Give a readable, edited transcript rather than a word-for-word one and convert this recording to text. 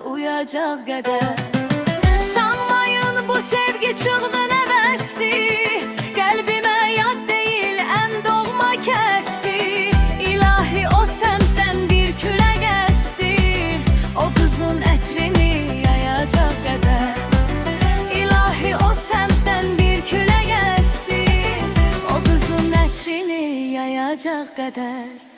uyacaq qədər. Sanmayın bu sevgi çığının əvəsti, qəlbimə yad deyil ən doğma kəsti. İlahi o səmtdən bir külək əstir, o qızın ətrini yayacaq qədər. İlahi o səmtdən bir külək əstir, o qızın ətrini yayacaq qədər.